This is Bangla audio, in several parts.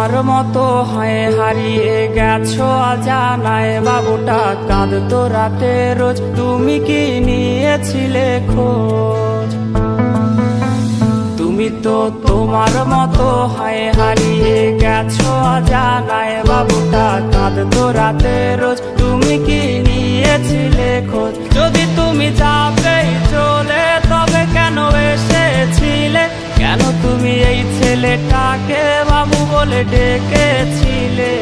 তোমার মতো হয় হারিয়ে গেছো অজানায়, বাবুটা কাঁদতো রাতে রোজ, তুমি কি নিয়েছিলে খোঁজ? তুমি তো তোমার মতো হয় হারিয়ে গেছো অজানায়, বাবুটা কাঁদতো রাতে রোজ, তুমি কি নিয়েছিলে খোঁজ? যদি তুমি যাবে চলে তবে কেন এসেছিলে? কেন তুমি এই ছেলেটাকে বাবু বলে ডেকেছিলে?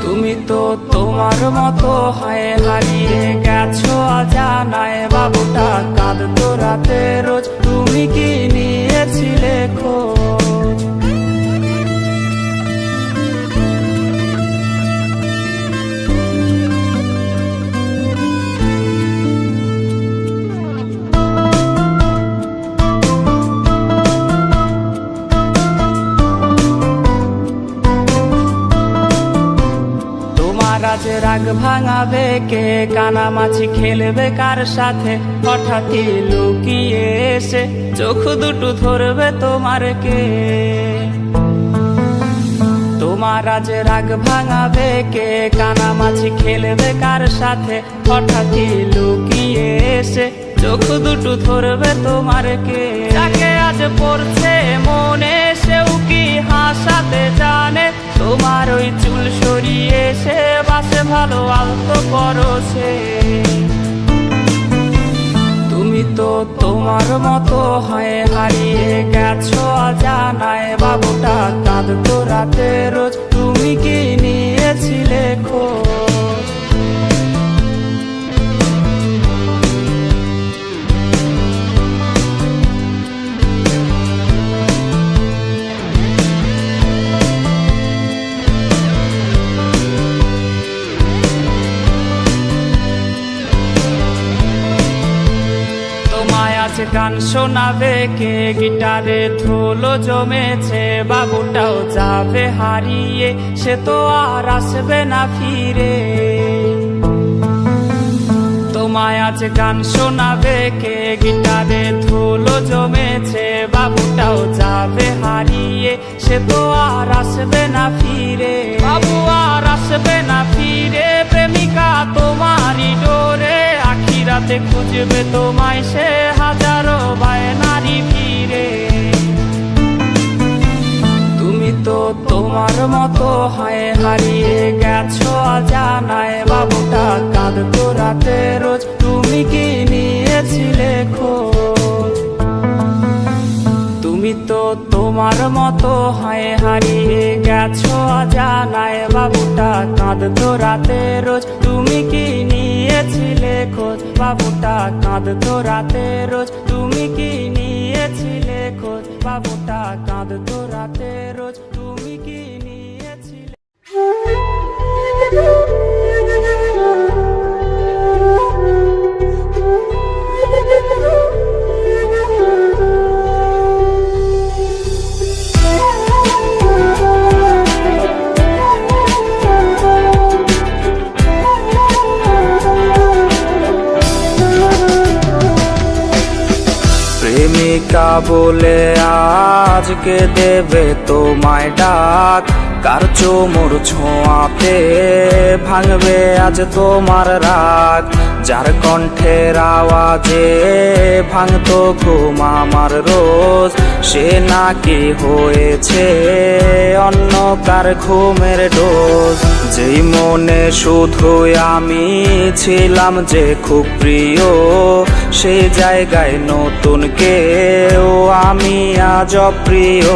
তুমি তো তোমার মতো হয় হারিয়ে গেছো অজানায়, বাবুটা কাঁদতো রাতে রোজ, তুমি কি নিয়েছিলে খোঁজ? আজ রাগ ভাঙাবে কে? কানামাছি খেলবে কার সাথে? হঠাৎই লুকিয়ে এসে চোখ দুটো ধরবে তোমার কে? তোমার আজ রাগ ভাঙাবে কে? কানামাছি খেলবে কার সাথে? হঠাৎই লুকিয়ে এসে চোখ দুটো ধরবে তোমার কে? যাকে আজ পড়ছে মনে সেও কি হাসাতে জানে? তোমার ওই চুল সরিয়ে সে বাসে ভালো আলতো করছে। তুমি তো তোমার মতো হয় হারিয়ে গেছো অজানায়, বাবুটা কাঁদতো রাতে রোজ, তুমি কি নিয়েছিলে খোঁজ? গান শোনাবে কে? গিটারে ধুলো জমেছে, বাবুটাও যাবে হারিয়ে, সে তো আর আসবে না ফিরে। তোমায় আজ গান শোনাবে কে? গিটারে ধুলো জমেছে, বাবুটাও যাবে হারিয়ে, সে তো আর আসবে না ফিরে। বাবু আর আসবে না ফিরে, প্রেমিকা তোমারই ডোরে, আখিরাতে খুঁজবে তোমায় সে হাজারো বায়নারি ভিড়ে। তুমি তো তোমার মতো হয় হারিয়ে গেছো অজানায়, বাবুটা কাঁদতো রাতে রোজ, তুমি কি নিয়েছিলে খোঁজ? তুমি তো তোমার মতো হয় হারিয়ে গেছো অজানায়, বাবুটা কাঁদতো রাতে রোজ, তুমি কি নিয়েছিলে খোঁজ? বাবুটা কাঁদতো রাতে রোজ, তুমি কি নিয়েছিলে খোঁজ? বাবুটা কাঁদতো রাতে রোজ, তুমি কি নিয়েছিলে? প্রেমিকা বলে আজকে দেবে তোমায় ডাক, কার চোমর ছোঁয়াতে ভাঙবে আজ তোমার রাগ? যার কণ্ঠের আওয়াজে ভাঙতো ঘুম আমার রোজ, সে নাকি হয়েছে অন্য কার ঘুমের ডোজ। যেই মনে শুধুই আমি ছিলাম যে খুব প্রিয়, সেই জায়গায় নতুন কেউ আমি আজ অপ্রিয়।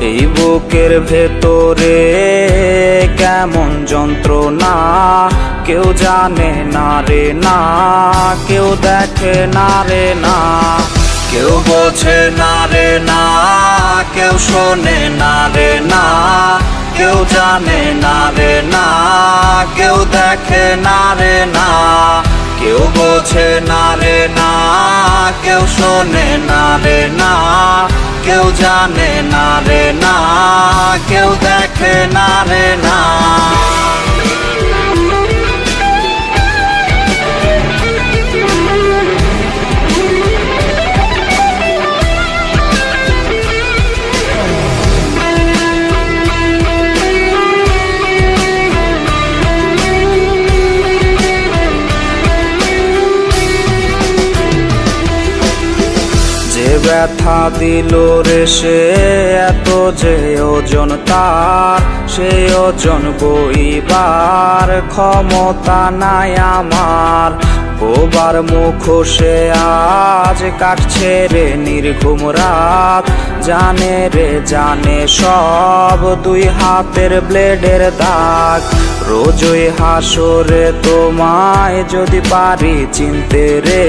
এই বুকের ভেতরে কেমন যন্ত্রণা, কেউ জানে না রে না, কেউ দেখে না রে না, কেউ বোঝে না রে না, কেউ শোনে না রে না, কেউ জানে না রে না, কেউ দেখে না রে না, কেউ বোঝে না রে না, কেউ শোনে না রে না, কেউ জানে না রে না, কেউ দেখে না রে না। ব্যথা দিল রে সে, এত যে ওজন তার, সেই ওজন বইবার ক্ষমতা নাই আমার। বোবার মুখোশে আজ কাটছে রে নির্ঘুম রাত, জানে রে জানে সব দুই হাতের ব্লেডের দাগ। রোজই হাসরে তোমায় যদি পারি চিনতে রে,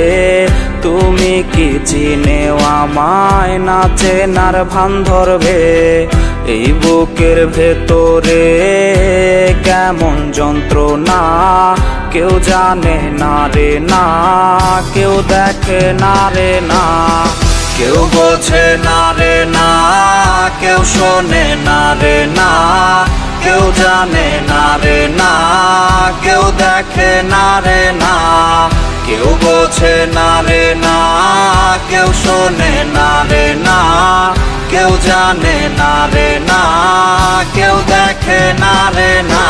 তুমি কি চিনেও আমায় না চেনার ভান ধরবে? এই বুকের ভেতরে কেমন যন্ত্রণা কেউ জানে না রে না, কেউ দেখে না রে না, কেউ বোঝে না রে না, কেউ শোনে না রে না, কেউ জানে না রে না, কেউ দেখে না রে না, কেউ বোঝে না রে না, কেউ শোনে না রে না, কেউ জানে না রে না, কেউ দেখে না রে না।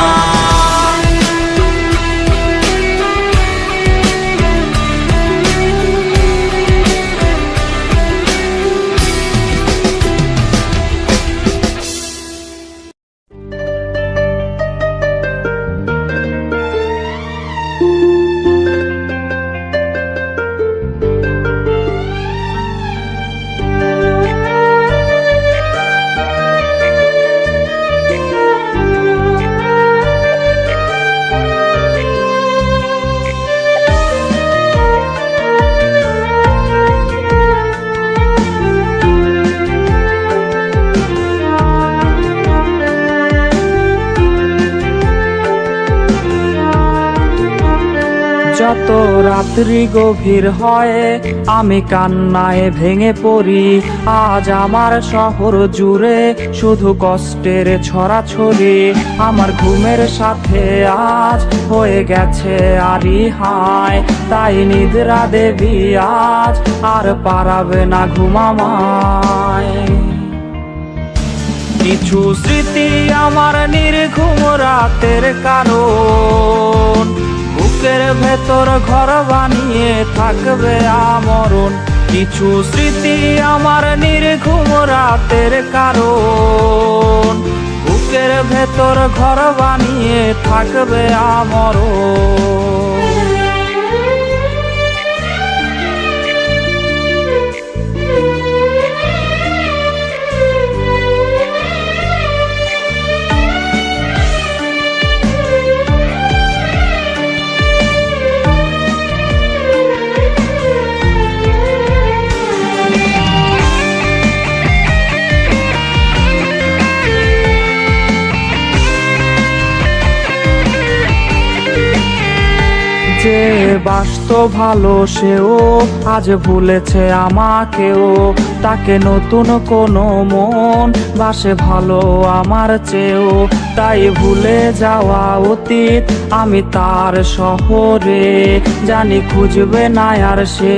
যত রাত্রি গভীর হয় আমি কান্নায় ভেঙে পড়ি, আজ আমার শহর জুড়ে শুধু কষ্টের ছড়াছড়ি। আমার ঘুমের সাথে আজ হয়ে গেছে আরি হায়, তাই নিদ্রা দেবী আজ আর পারাবে না ঘুমামায়। কিছু স্মৃতি আমার নির্ঘুম রাতের কারণ, বুকের ভেতর ঘর বানিয়ে থাকবে আমরণ। কিছু স্মৃতি আমার নির্ঘুম রাতের কারণ, বুকের ভেতর ঘর বানিয়ে থাকবে আমরণ। যে বাসত ভালো সেও আজ ভুলেছে আমাকেও, তাকে নতুন কোনো মন বাসে ভালো আমার চেয়েও। তাই ভুলে যাওয়া অতীত আমি তার শহরে, জানি খুঁজবে না আর সে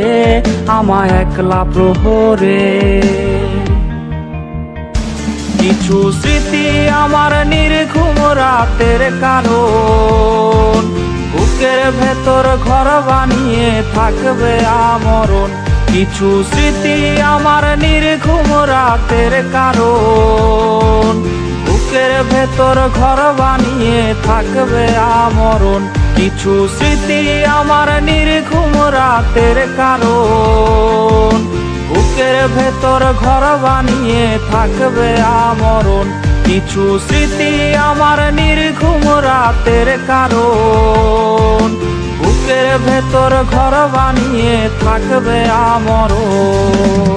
আমায় একলা প্রহরে। কিছু স্মৃতি আমার নির্ঘুম রাতের কারণ, বুকের ভেতর ঘর বানিয়ে থাকবে আমরণ। কিছু স্মৃতি আমার নির্ঘুম রাতের কারণ, বুকের ভেতর ঘর বানিয়ে থাকবে আমরণ। কিছু স্মৃতি আমার নির্ঘুম রাতের কারণ, বুকের ভেতর ঘর বানিয়ে থাকবে আমরণ। কিছু স্মৃতি আমার নির্ঘুম রাতের কারণ, বুকের ভেতর ঘর বানিয়ে থাকবে আমরণ।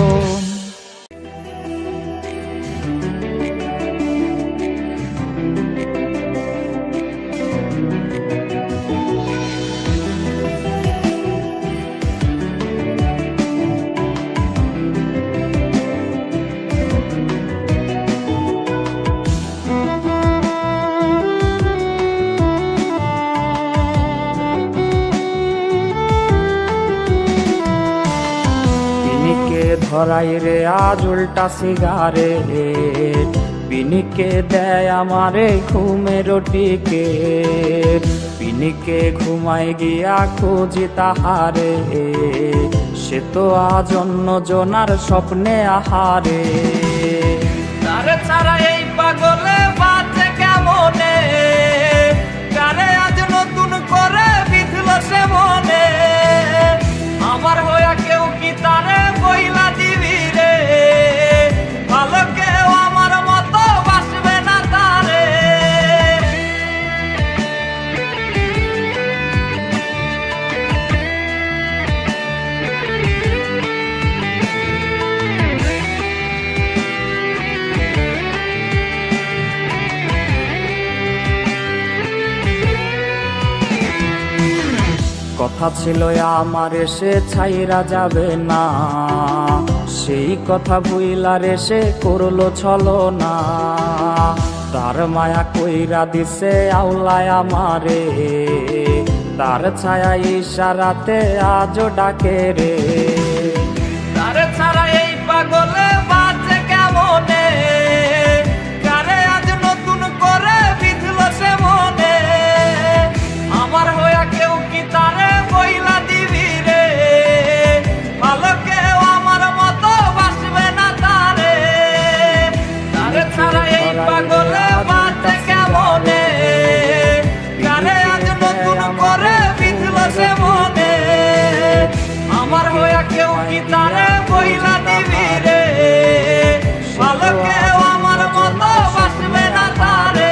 ধরাই রে আজ উল্টা সিগারেট, পিনিকে দেয় আমারে ঘুমের টিকেট। পিনিকে ঘুমাই গিয়া খুঁজি তাহারে, সে তো আজ অন্য জনার স্বপ্নে আহারে। তারে ছাড়া এই পাগলে বাঁচে কেমনে, কারে আজ নতুন করে বিঁধল সে মনে। আমার হইয়া কেউ কি তারে বইলা দিবি রে, ভালো কেউ আমার মতো বাসবে না তারে। কথা ছিল আমার এসে ছাইরা যাবে না, সেই কথা ভুইলা রেসে করলো ছলনা। তার মায়া কইরা দিছে আউলায় আমারে, তার ছায়া ইশারাতে আজও ডাকে রে। তারে ছাড়া এই পাগলে বাঁচে কেমনে, কারে আজ নতুন করে বিঁধল সে মনে। আমার হইয়া কেউ কি তারে বইলা দিবি রে, ভালো কেউ আমার মতো বাসবে না তারে। তারে ছাড়া এই পাগলে বাঁচে কেমনে, কারে আজ নতুন করে বিঁধল সে মনে। আমার হইয়া কেউ কি তারে বইলা দিবি রে, ভালো কেউ আমার মতো বাসবে না তারে।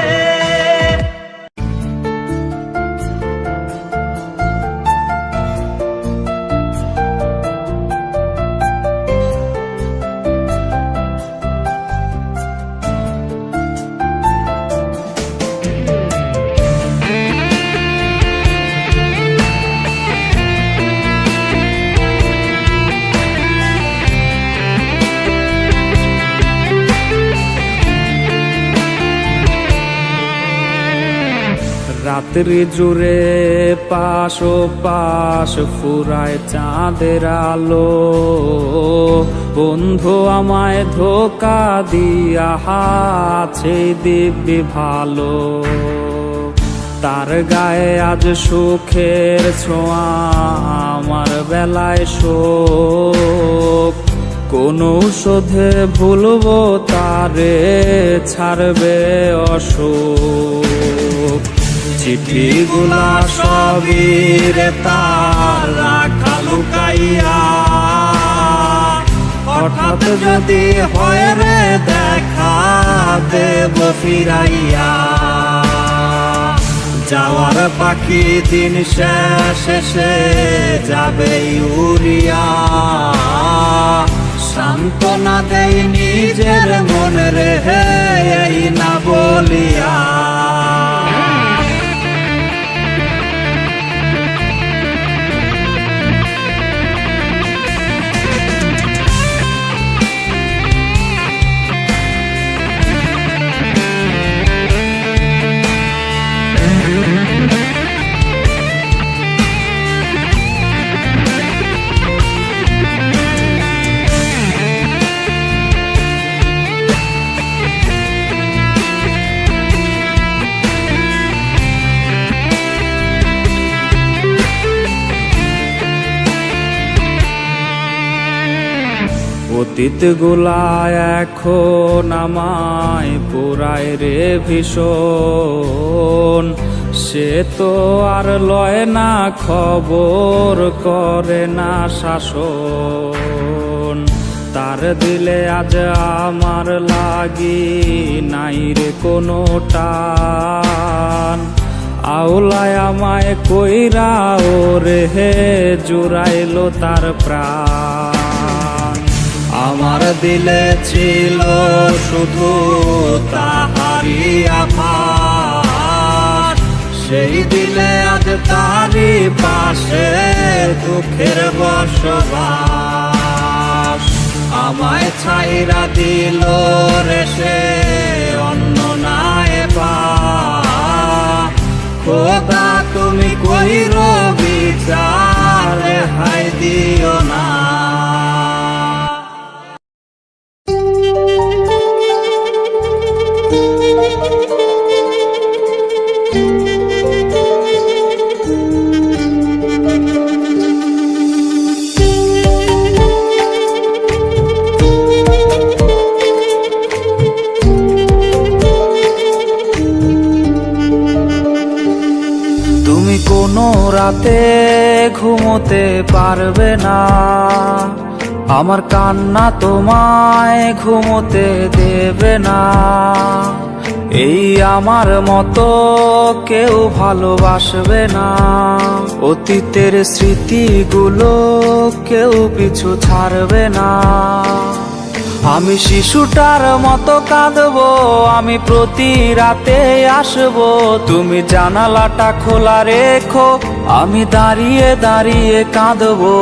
রাত্রি জুড়ে পাশ ও পাশ ফুরায় চাঁদের আলো, বন্ধু আমায় ধোকা দিয়া আছে দিব্যি ভালো। তার গায়ে আজ সুখের ছোঁয়া, আমার বেলায় শোক। কোন ঔষধে ভুলবো তারে, ছাড়বে অসুখ। চিঠিগুলা সবই রে তার রাখা লুকাইয়া, হঠাৎ যদি হয় রে দেখা দেব ফিরাইয়া। যাওয়ার পাখি দিন শেষে যাবে উড়িয়া, সান্ত্বনা দেই নিজের মন রে এই না বলিয়া। অতীত গুলা এখন আমায় পুরায় রে ভীষণ, সে তো আর লয় না খবর, করে না শাসন। তার দিলে আজ আমার লাগি নাই রে কোনো টান, আউলায় আমায় কইরা ওরে হে জুড়াইলো তার প্রাণ। আমার দিলে ছিল শুধু তাহারি আভাস, সেই দিলে আজ তারি পাশে দুঃখের বসবাস। আমায় ছাইরা দিল রে সে অন্য নাই বা, খোদা তুমি কইরো বিচার হাই দিও না। রাতে ঘুমোতে পারবে না, আমার কান্না তোমায় ঘুমোতে দেবে না। এই আমার মতো কেউ ভালোবাসবে না, অতীতের স্মৃতিগুলো কেউ পিছু ছাড়বে না। আমি শিশুটার মতো কাঁদবো, আমি প্রতি রাতে আসবো, তুমি জানালাটা খোলা রেখো, আমি দাঁড়িয়ে দাঁড়িয়ে কাঁদবো।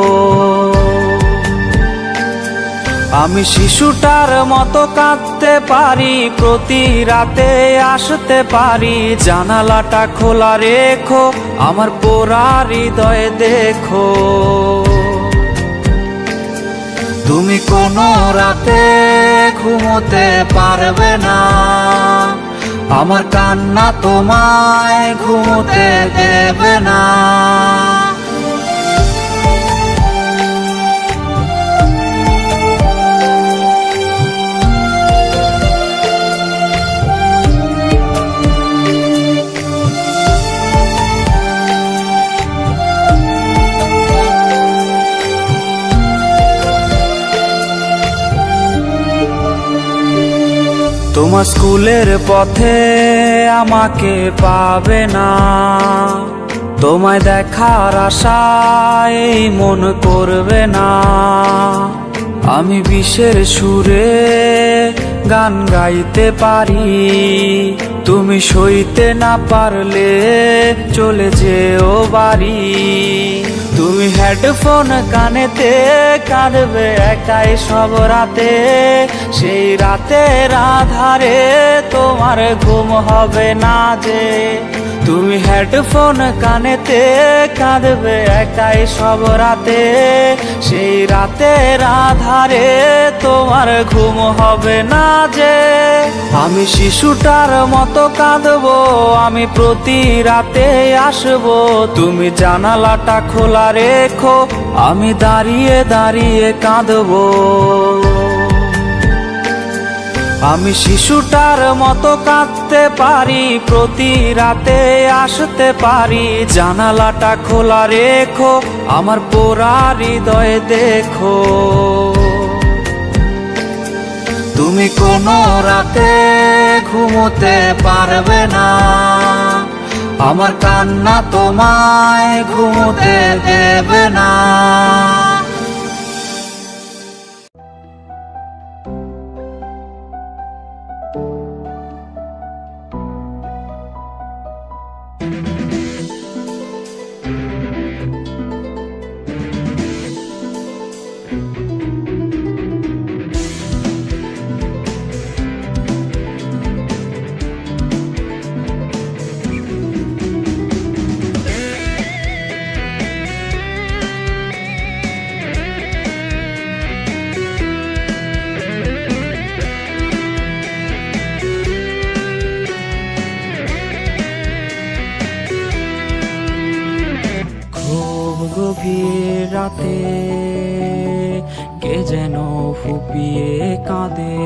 আমি শিশুটার মতো কাঁদতে পারি, প্রতি রাতে আসতে পারি, জানালাটা খোলা রেখো, আমার পোড়া হৃদয় দেখো। তুমি কোনো রাতে ঘুমোতে পারবে না, আমার কান্না তোমায় ঘুমোতে দেবে না। তোমার স্কুলের পথে আমাকে পাবে না, তোমায় দেখার আশায় এই মন করবে না। আমি বিষের সুরে গান গাইতে পারি, তুমি সইতে না পারলে চলে যেও বাড়ি। তুমি হেডফোন কানেতে কাঁদবে একাই সব রাতে, সেই রাতের আধারে তোমার ঘুম হবে না যে। তুমি হেডফোন কানেতে কাঁদবে একাই সব রাতে, সেই রাতের আধারে তোমার ঘুম হবে না যে। আমি শিশুটার মতো কাঁদবো, আমি প্রতি রাতে আসবো, তুমি জানালাটা খোলা রেখো, আমি দাঁড়িয়ে দাঁড়িয়ে কাঁদবো। আমি শিশুটার মতো কাঁদতে পারি, প্রতি রাতে আসতে পারি, জানালাটা খোলা রেখো, আমার পোড়া হৃদয় দেখো। তুমি কোনো রাতে ঘুমোতে পারবে না, আমার কান্না তোমায় ঘুমোতে দেবে না। গভীর রাতে কে যেন ফুপিয়ে কাঁদে,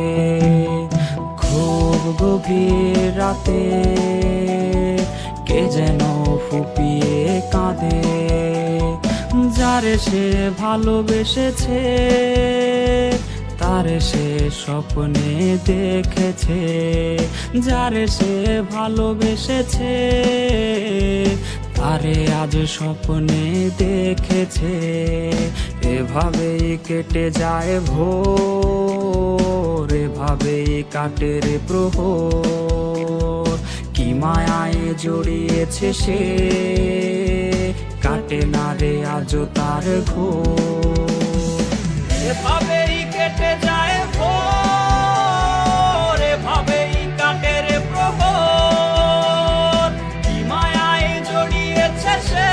খুব গভীর রাতে কে যেন ফুপিয়ে কাঁদে। যারে সে ভালোবেসেছে তারে সে স্বপ্নে দেখেছে, যারে সে ভালোবেসেছে তারে আজ স্বপ্নে দেখেছে। এভাবেই কেটে যায় ভোর, এভাবেই কাটে রে প্রহর, কি মায়ায় জড়িয়েছে সে, কাটে না রে আজও তার ঘোর। এভাবেই কেটে যায় ভোর, এভাবেই কাটে রে প্রহর, কি মায়ায় জড়িয়েছে সে,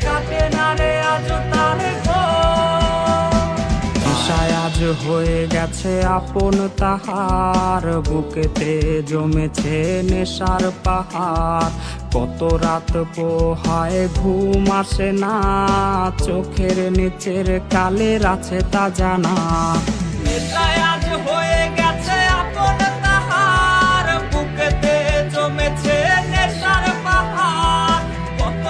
কাটে না রে আজও তার ঘোর। আশায় আজ হয়ে গেছে আপন তাহার, বুকেতে জমেছে নেশার পাহাড়। কত রাত পোহায় ঘুম আসে না, চোখের নিচের কালের আছে তা জানা। নেশায় আজ হয়ে গেছে আপন তাহার, বুকেতে জমেছে নেশার পাহাড়। কত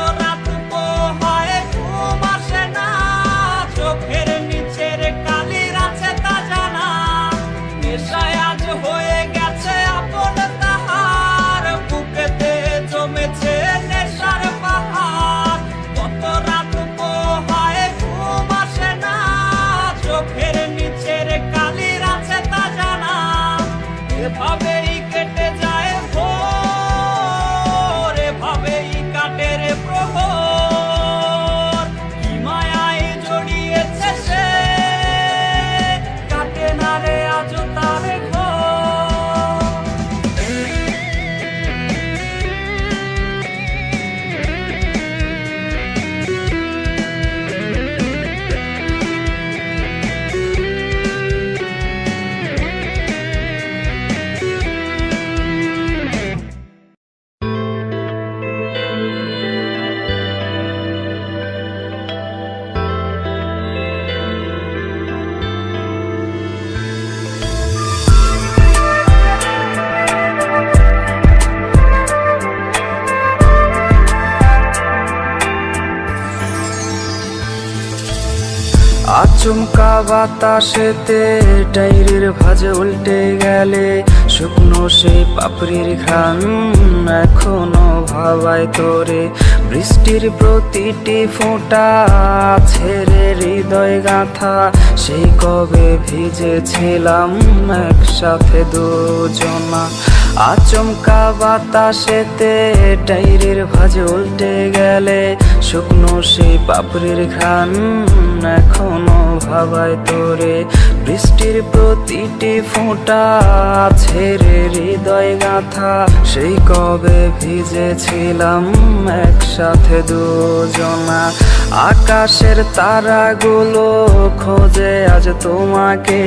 আচমকা বাতাসেতে ডায়েরির ভাঁজ উল্টে গেলে শুকনো সেই পাপড়ির ঘ্রাণ এখনো ভাবায় তোরে। বৃষ্টির প্রতিটি ফোঁটা ছেড়ে হৃদয় গাঁথা, সেই কবে ভিজেছিলাম একসাথে দুজনা। আচমকা বাতাসেতে ডায়েরির ভাঁজ উল্টে গেলে শুকনো সেই পাপড়ির ঘ্রাণ এখনো ভাবায় তোরে। বৃষ্টির প্রতিটি ফোঁটা ছেড়ে হৃদয় গাঁথা, সেই কবে ভিজেছিলাম একসাথে দুজনা। আকাশের তারাগুলো খোঁজে আজ তোমাকে,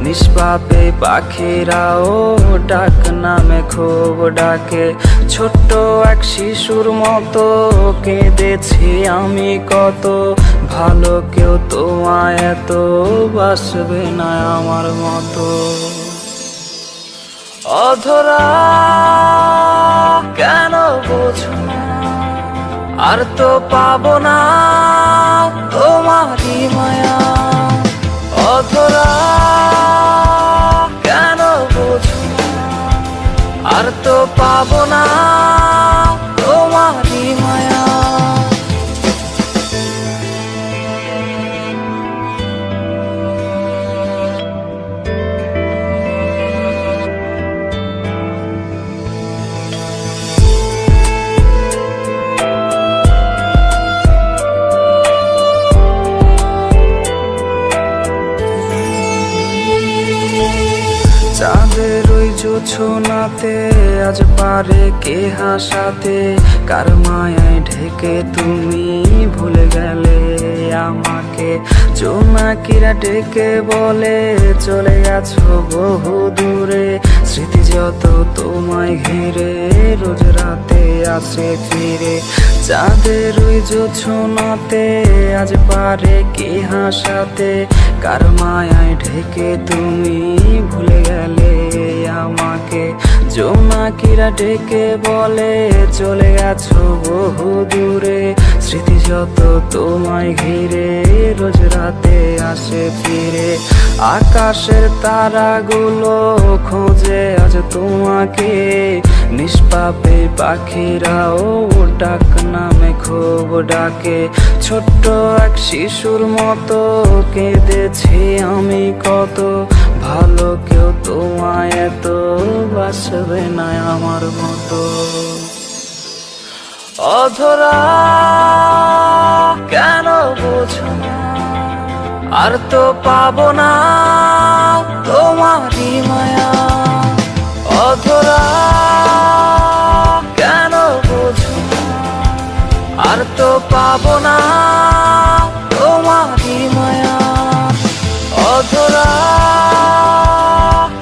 নিষ্পাপে পাখিরাও ডাক নামে খুব ডাকে। ছোট্ট এক শিশুর মতো কেঁদেছি আমি কত, ভালো কেউ তোমায় এত বাসবে না আমার মতো। অধরা কেন বোঝো না, আর তো পাবো না তোমারই মায়া। অধরা কেন বোঝো না, আর তো পাবো না তোমারই মায়া। চাঁদের ওই জোছনাতে আজ পারে কে হাসাতে, কার মায়ায় ঢেকে তুমি ভুলে গেলে আমাকে। জোনাকিরা ডেকে বলে চলে গেছো বহু দূরে, স্মৃতি যত তোমায় ঘিরে রোজ রাতে আসে ফিরে। চাঁদের ওই জোছনাতে আজ পারে কে হাসাতে, কার মায়ায় ঢেকে তুমি ভুলে গেলে আমাকে। জোনাকিরা ডেকে বলে চলে গেছো বহু দূরে, স্মৃতি যত তোমায় ঘিরে রোজ রাতে আসে ফিরে। আকাশের তারাগুলো খোঁজে আজ তোমাকে, নিষ্পাপে পাখিরাও ডাক নামে খুব ডাকে। ছোট্ট এক শিশুর মতো কেঁদেছি আমি কত, ভালো কেউ তোমায় এত বাসবে না আমার মতো। অধরা কেন বোঝো না, আর তো পাবো না তোমারই মায়া। অধরা কেন বোঝো না, আর তো পাবো না তোমারই মায়া। অধরা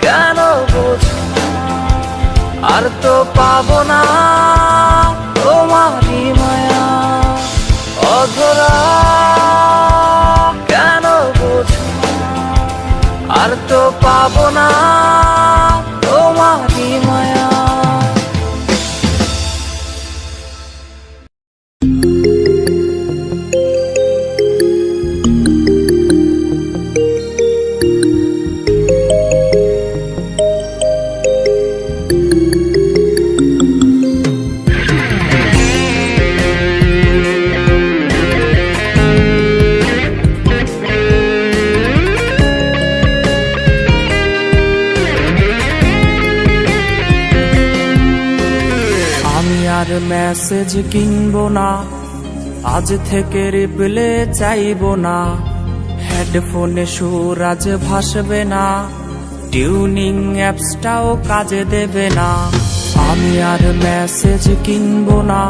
কেন বোঝো না, আর তো পাবো না তোমারই মায়া। অধরা কেন বোঝো না, আর তো পাবো না তোমারই মায়া। আর মেসেজ কিনবো না, আজ থেকে রিপ্লে চাইবো না। হেডফোনে সুর আজ ভাসবে না, টিউনিং অ্যাপসটাও কাজে দেবে না। আমি আর মেসেজ কিনবো না,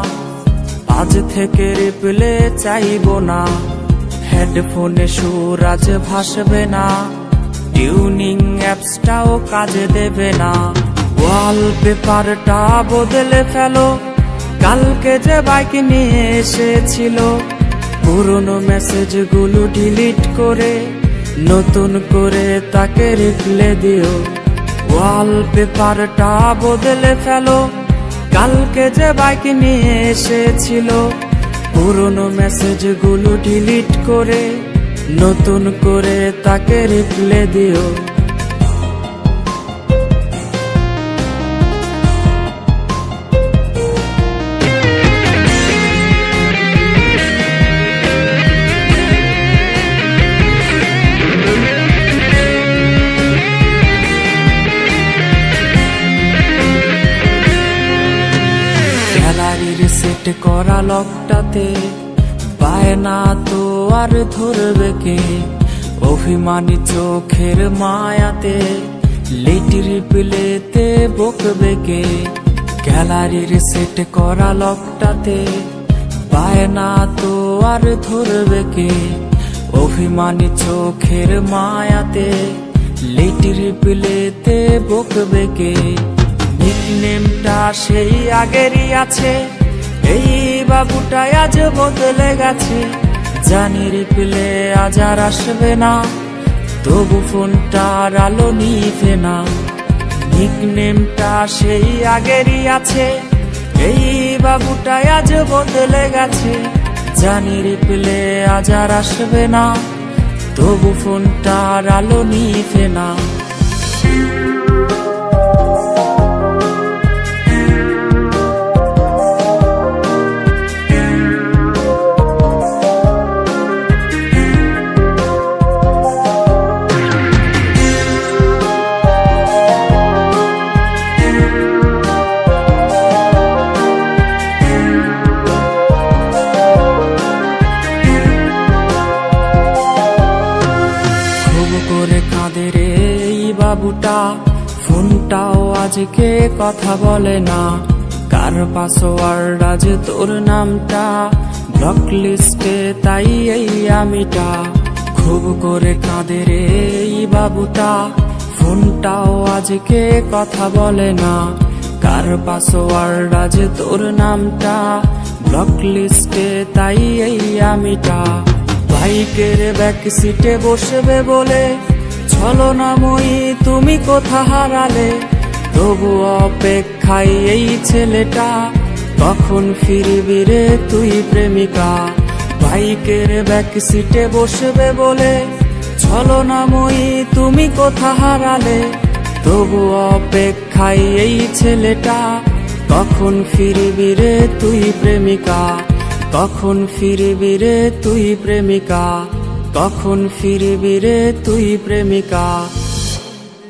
আজ থেকে রিপ্লে চাইবো না। হেডফোনে সুর আজ ভাসবে না, টিউনিং অ্যাপসটাও কাজে দেবে না। ওয়ালপেপারটা বদলে ফেলো, কালকে যে বাইক নিয়ে এসেছিল। পুরনো মেসেজগুলো ডিলিট করে নতুন করে তাকে রিপ্লে দিও। ওয়ালপেপারটা বদলে ফেলো, কালকে যে বাইক নিয়ে এসেছিল। পুরনো মেসেজগুলো ডিলিট করে নতুন করে তাকে রিপ্লে দিও। গ্যালারির সেট করা লকটাতে পায় না তো আর ধরবে কে, অভিমানী চোখের মায়াতে লেট রিপ্লেতে বকবে কে। গ্যালারির সেট করা লকটাতে পায় না তো আর ধরবে কে, অভিমানী চোখের মায়াতে লেট রিপ্লেতে বকবে কে। নিকনেমটা সেই আগেরই আছে, এই বাবুটা আজ বদলে গেছে। জানি রিপ্লে আজ আর আসবে না, তবু ফোনটার আলো নিভে না। নিকনেমটা সেই আগেরই আছে, এই বাবুটা আজ বদলে গেছে। জানি রিপ্লে আজ আর আসবে না, তবু ফোনটার আলো নিভে না। কাঁদে রে এই বাবুটা, ফোনটাও আজকে কথা বলে না। কার পাসওয়ার্ড আজ তোর নামটা, ব্লক লিস্টে তাই এই আমিটা। খুব করে কাঁদে রে এই বাবুটা, ফোনটাও আজকে কথা বলে না। কার পাসওয়ার্ড আজ তোর নামটা, ব্লক লিস্টে তাই এই আমিটা। বাইকের ব্যাক সিটে বসবে বলে ছলনাময়ী তুমি কোথা হারালে, তবু অপেক্ষায় এই ছেলেটা, কখন ফিরবি রে তুই প্রেমিকা। বাইকের ব্যাক সিটে বসবে বলে ছলনাময়ী তুমি কোথা হারালে, তবু অপেক্ষায় এই ছেলেটা, কখন ফিরবি রে তুই প্রেমিকা। কখন ফিরবি রে তুই প্রেমিকা, কখন ফিরবি রে তুই প্রেমিকা।